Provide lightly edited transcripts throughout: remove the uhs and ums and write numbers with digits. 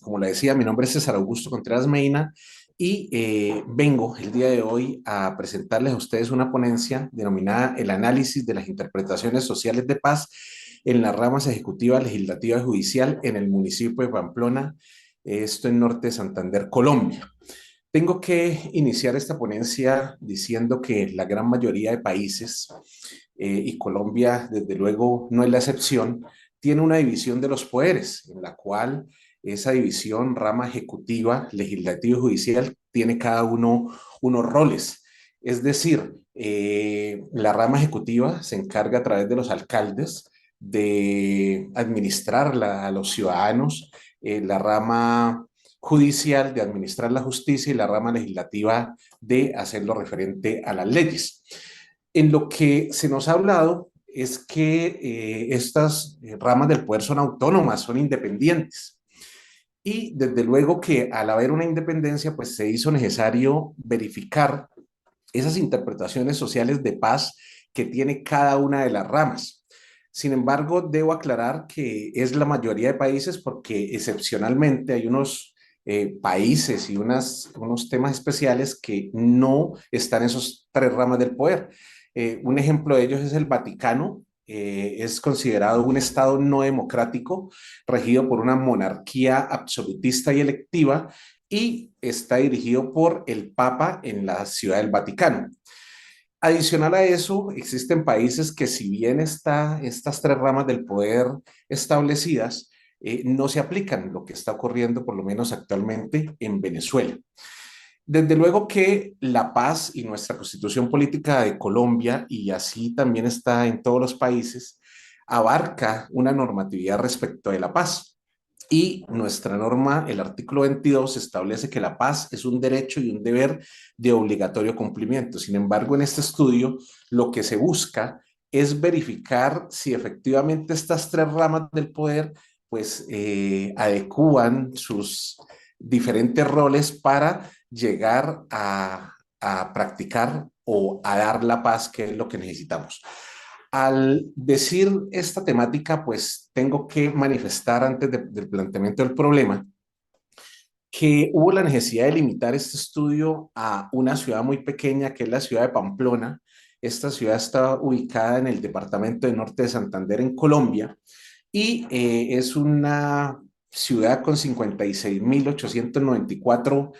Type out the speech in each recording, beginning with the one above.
Como le decía, mi nombre es César Augusto Contreras Meina y vengo el día de hoy a presentarles a ustedes una ponencia denominada El análisis de las interpretaciones sociales de paz en las ramas ejecutiva, legislativa y judicial en el municipio de Pamplona, esto en Norte de Santander, Colombia. Tengo que iniciar esta ponencia diciendo que la gran mayoría de países, y Colombia desde luego no es la excepción, tiene una división de los poderes, en la cual esa división, rama ejecutiva, legislativa y judicial, tiene cada uno unos roles. Es decir, la rama ejecutiva se encarga a través de los alcaldes de administrar a los ciudadanos, la rama judicial de administrar la justicia y la rama legislativa de hacer lo referente a las leyes. En lo que se nos ha hablado es que estas ramas del poder son autónomas, son independientes. Y desde luego que al haber una independencia, pues se hizo necesario verificar esas interpretaciones sociales de paz que tiene cada una de las ramas. Sin embargo, debo aclarar que es la mayoría de países porque excepcionalmente hay unos países y unos temas especiales que no están en esos tres ramas del poder. Un ejemplo de ellos es el Vaticano. Es considerado un Estado no democrático, regido por una monarquía absolutista y electiva, y está dirigido por el Papa en la Ciudad del Vaticano. Adicional a eso, existen países que si bien estas tres ramas del poder establecidas, no se aplican, lo que está ocurriendo por lo menos actualmente en Venezuela. Desde luego que la paz y nuestra constitución política de Colombia, y así también está en todos los países, abarca una normatividad respecto de la paz. Y nuestra norma, el artículo 22, establece que la paz es un derecho y un deber de obligatorio cumplimiento. Sin embargo, en este estudio, lo que se busca es verificar si efectivamente estas tres ramas del poder pues adecúan sus diferentes roles para llegar a practicar o a dar la paz, que es lo que necesitamos. Al decir esta temática, pues tengo que manifestar antes del planteamiento del problema que hubo la necesidad de limitar este estudio a una ciudad muy pequeña, que es la ciudad de Pamplona. Esta ciudad está ubicada en el departamento de Norte de Santander, en Colombia, y es una ciudad con 56.894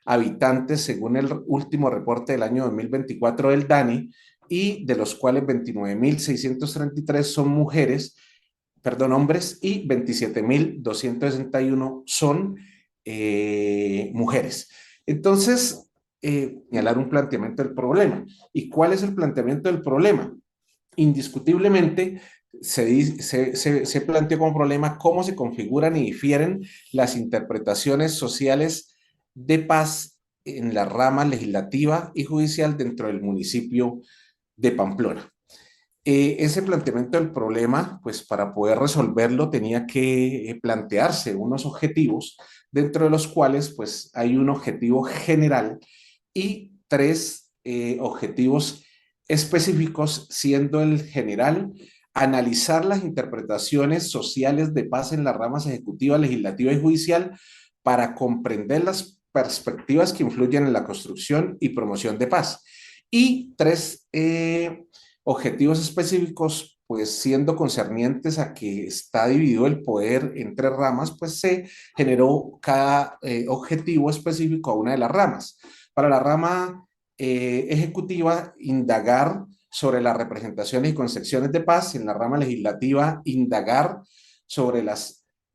habitantes, según el último reporte del año 2024 del DANE, y de los cuales 29.633 son mujeres, perdón, hombres, y 27.261 son mujeres. Entonces, señalar un planteamiento del problema. ¿Y cuál es el planteamiento del problema? Indiscutiblemente, se planteó como problema cómo se configuran y difieren las interpretaciones sociales de paz en la rama legislativa y judicial dentro del municipio de Pamplona. Ese planteamiento del problema, pues para poder resolverlo tenía que plantearse unos objetivos, dentro de los cuales pues hay un objetivo general y tres objetivos específicos, siendo el general analizar las interpretaciones sociales de paz en las ramas ejecutiva, legislativa y judicial para comprender las perspectivas que influyen en la construcción y promoción de paz. Y tres objetivos específicos, pues siendo concernientes a que está dividido el poder en tres ramas, pues se generó cada objetivo específico a una de las ramas. Para la rama ejecutiva, indagar sobre las representaciones y concepciones de paz; en la rama legislativa,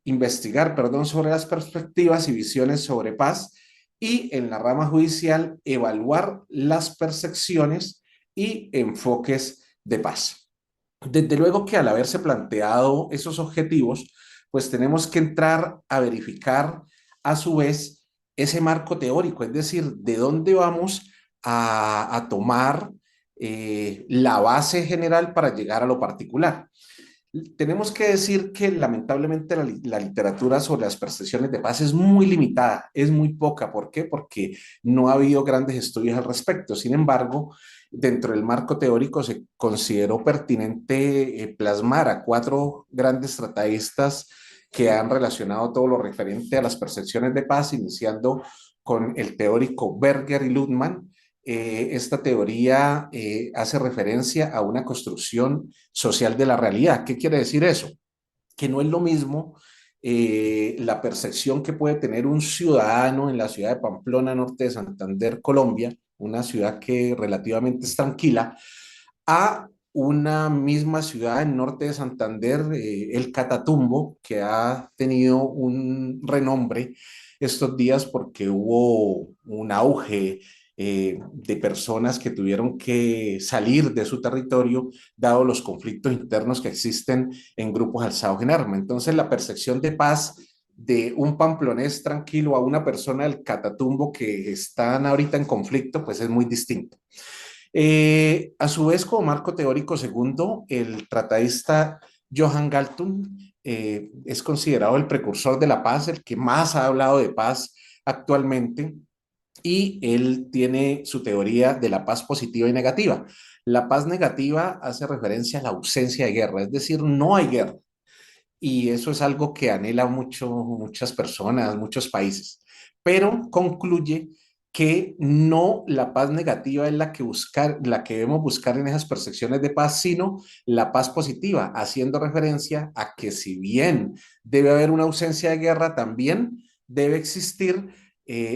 investigar, perdón, sobre las perspectivas y visiones sobre paz; y en la rama judicial, evaluar las percepciones y enfoques de paz. Desde luego que al haberse planteado esos objetivos, pues tenemos que entrar a verificar a su vez ese marco teórico, es decir, de dónde vamos a tomar la base general para llegar a lo particular. Tenemos que decir que lamentablemente la literatura sobre las percepciones de paz es muy limitada, es muy poca. ¿Por qué? Porque no ha habido grandes estudios al respecto. Sin embargo, dentro del marco teórico se consideró pertinente plasmar a cuatro grandes tratatistas que han relacionado todo lo referente a las percepciones de paz, iniciando con el teórico Berger y Luhmann. Esta teoría hace referencia a una construcción social de la realidad. ¿Qué quiere decir eso? Que no es lo mismo la percepción que puede tener un ciudadano en la ciudad de Pamplona, norte de Santander, Colombia, una ciudad que relativamente es tranquila, a una misma ciudad en norte de Santander, el Catatumbo, que ha tenido un renombre estos días porque hubo un auge de personas que tuvieron que salir de su territorio, dado los conflictos internos que existen en grupos alzados en arma. Entonces, la percepción de paz de un pamplonés tranquilo a una persona del Catatumbo que están ahorita en conflicto, pues es muy distinto. A su vez, como marco teórico segundo, el tratadista Johann Galtung es considerado el precursor de la paz, el que más ha hablado de paz actualmente, y él tiene su teoría de la paz positiva y negativa. La paz negativa hace referencia a la ausencia de guerra, es decir, no hay guerra. Y eso es algo que anhela muchas personas, muchos países. Pero concluye que no la paz negativa es la que debemos buscar en esas percepciones de paz, sino la paz positiva, haciendo referencia a que si bien debe haber una ausencia de guerra, también debe existir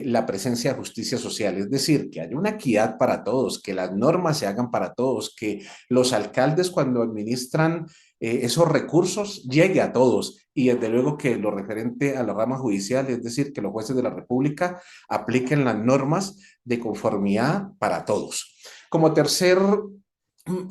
la presencia de justicia social, es decir, que haya una equidad para todos, que las normas se hagan para todos, que los alcaldes cuando administran esos recursos llegue a todos y desde luego que lo referente a la rama judicial, es decir, que los jueces de la República apliquen las normas de conformidad para todos. Como tercer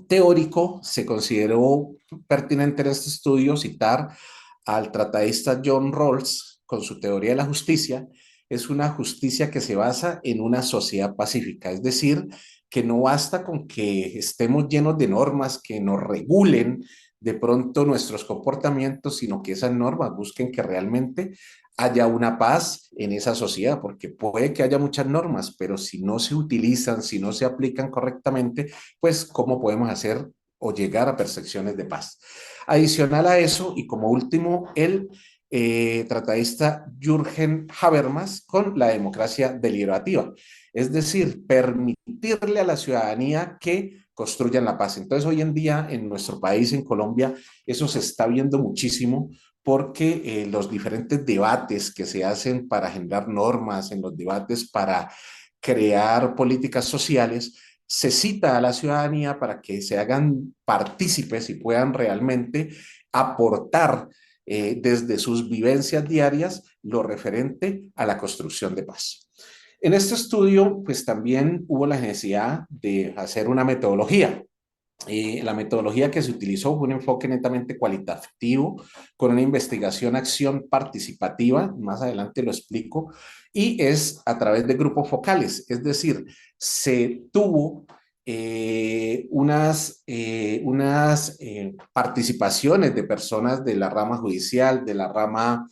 teórico, se consideró pertinente en este estudio citar al tratadista John Rawls con su teoría de la justicia. Es una justicia que se basa en una sociedad pacífica, es decir, que no basta con que estemos llenos de normas que nos regulen de pronto nuestros comportamientos, sino que esas normas busquen que realmente haya una paz en esa sociedad, porque puede que haya muchas normas, pero si no se utilizan, si no se aplican correctamente, pues ¿cómo podemos hacer o llegar a percepciones de paz? Adicional a eso, y como último, el tratadista Jürgen Habermas con la democracia deliberativa, es decir, permitirle a la ciudadanía que construyan la paz. Entonces, hoy en día en nuestro país, en Colombia, eso se está viendo muchísimo porque los diferentes debates que se hacen para generar normas, en los debates para crear políticas sociales, se cita a la ciudadanía para que se hagan partícipes y puedan realmente aportar desde sus vivencias diarias lo referente a la construcción de paz. En este estudio, pues también hubo la necesidad de hacer una metodología. La metodología que se utilizó fue un enfoque netamente cualitativo, con una investigación-acción participativa, más adelante lo explico, y es a través de grupos focales, es decir, se tuvo participaciones de personas de la rama judicial, de la rama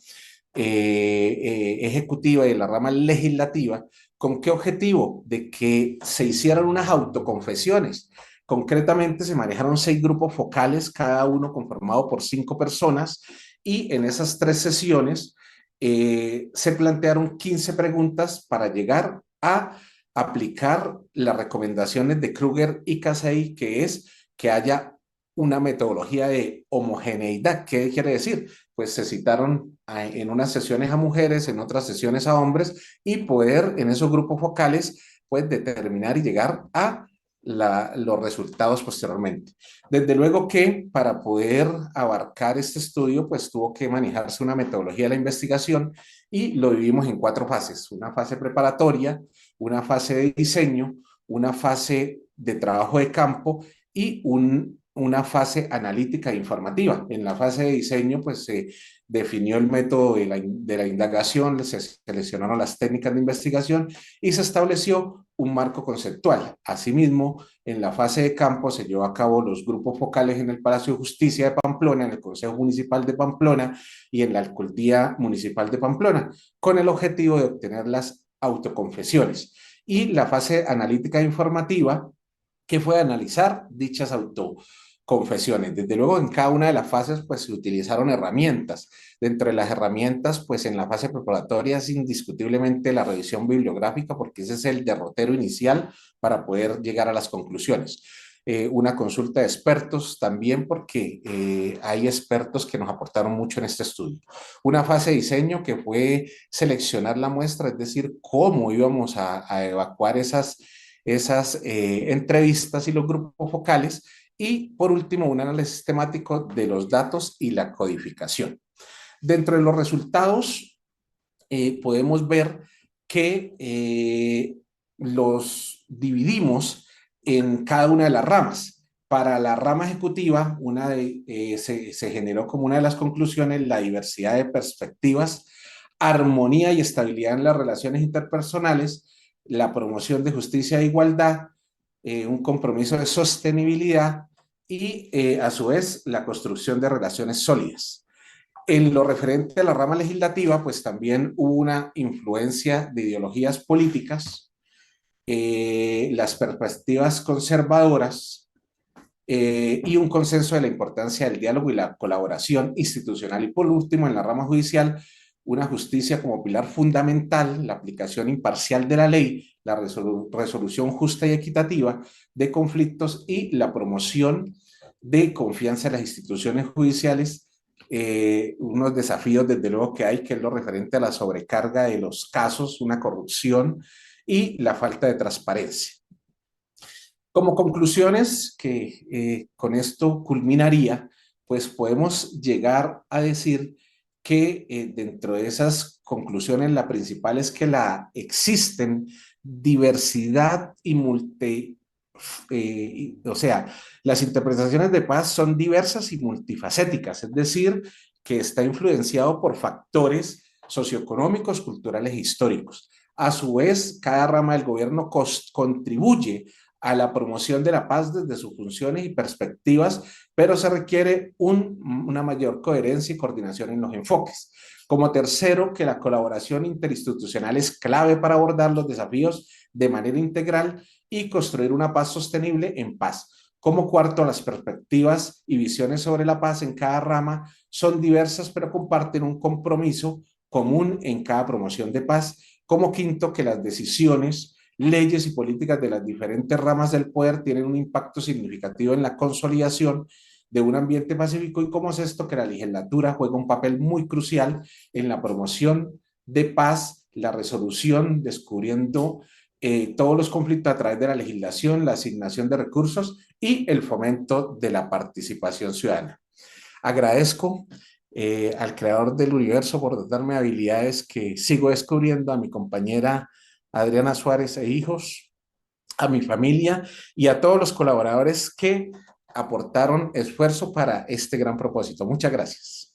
ejecutiva y de la rama legislativa. ¿Con qué objetivo? De que se hicieran unas autoconfesiones. Concretamente se manejaron 6 grupos focales, cada uno conformado por 5 personas, y en esas 3 sesiones se plantearon 15 preguntas para llegar a aplicar las recomendaciones de Kruger y Casey, que es que haya una metodología de homogeneidad. ¿Qué quiere decir? Pues se citaron en unas sesiones a mujeres, en otras sesiones a hombres, y poder en esos grupos focales pues determinar y llegar a los resultados posteriormente. Desde luego que para poder abarcar este estudio, pues tuvo que manejarse una metodología de la investigación y lo vivimos en 4 fases: una fase preparatoria, una fase de diseño, una fase de trabajo de campo y una fase analítica e informativa. En la fase de diseño, pues se definió el método de la indagación, se seleccionaron las técnicas de investigación y se estableció un marco conceptual. Asimismo, en la fase de campo se llevó a cabo los grupos focales en el Palacio de Justicia de Pamplona, en el Consejo Municipal de Pamplona y en la Alcaldía Municipal de Pamplona, con el objetivo de obtener las autoconfesiones. Y la fase analítica e informativa, que fue analizar dichas confesiones. Desde luego, en cada una de las fases, pues se utilizaron herramientas. Dentro de las herramientas, pues en la fase preparatoria es indiscutiblemente la revisión bibliográfica, porque ese es el derrotero inicial para poder llegar a las conclusiones. Una consulta de expertos también, porque hay expertos que nos aportaron mucho en este estudio. Una fase de diseño que fue seleccionar la muestra, es decir, cómo íbamos a evacuar esas entrevistas y los grupos focales. Y por último, un análisis temático de los datos y la codificación. Dentro de los resultados, podemos ver que los dividimos en cada una de las ramas. Para la rama ejecutiva, se generó como una de las conclusiones la diversidad de perspectivas, armonía y estabilidad en las relaciones interpersonales, la promoción de justicia e igualdad, un compromiso de sostenibilidad y a su vez la construcción de relaciones sólidas. En lo referente a la rama legislativa, pues también hubo una influencia de ideologías políticas, las perspectivas conservadoras y un consenso de la importancia del diálogo y la colaboración institucional. Y por último, en la rama judicial, una justicia como pilar fundamental, la aplicación imparcial de la ley, la resolución justa y equitativa de conflictos y la promoción de confianza en las instituciones judiciales. Unos desafíos desde luego que hay, que es lo referente a la sobrecarga de los casos, una corrupción y la falta de transparencia. Como conclusiones que con esto culminaría, pues podemos llegar a decir que dentro de esas conclusiones la principal es que existen diversidad y o sea, las interpretaciones de paz son diversas y multifacéticas, es decir, que está influenciado por factores socioeconómicos, culturales e históricos. A su vez, cada rama del gobierno contribuye a la promoción de la paz desde sus funciones y perspectivas, pero se requiere una mayor coherencia y coordinación en los enfoques. Como tercero, que la colaboración interinstitucional es clave para abordar los desafíos de manera integral y construir una paz sostenible en paz. Como cuarto, las perspectivas y visiones sobre la paz en cada rama son diversas, pero comparten un compromiso común en cada promoción de paz. Como quinto, que las decisiones, leyes y políticas de las diferentes ramas del poder tienen un impacto significativo en la consolidación de un ambiente pacífico. Y como sexto, que la legislatura juega un papel muy crucial en la promoción de paz, la resolución, descubriendo todos los conflictos a través de la legislación, la asignación de recursos y el fomento de la participación ciudadana. Agradezco al creador del universo por darme habilidades que sigo descubriendo, a mi compañera Adriana Suárez e hijos, a mi familia y a todos los colaboradores que aportaron esfuerzo para este gran propósito. Muchas gracias.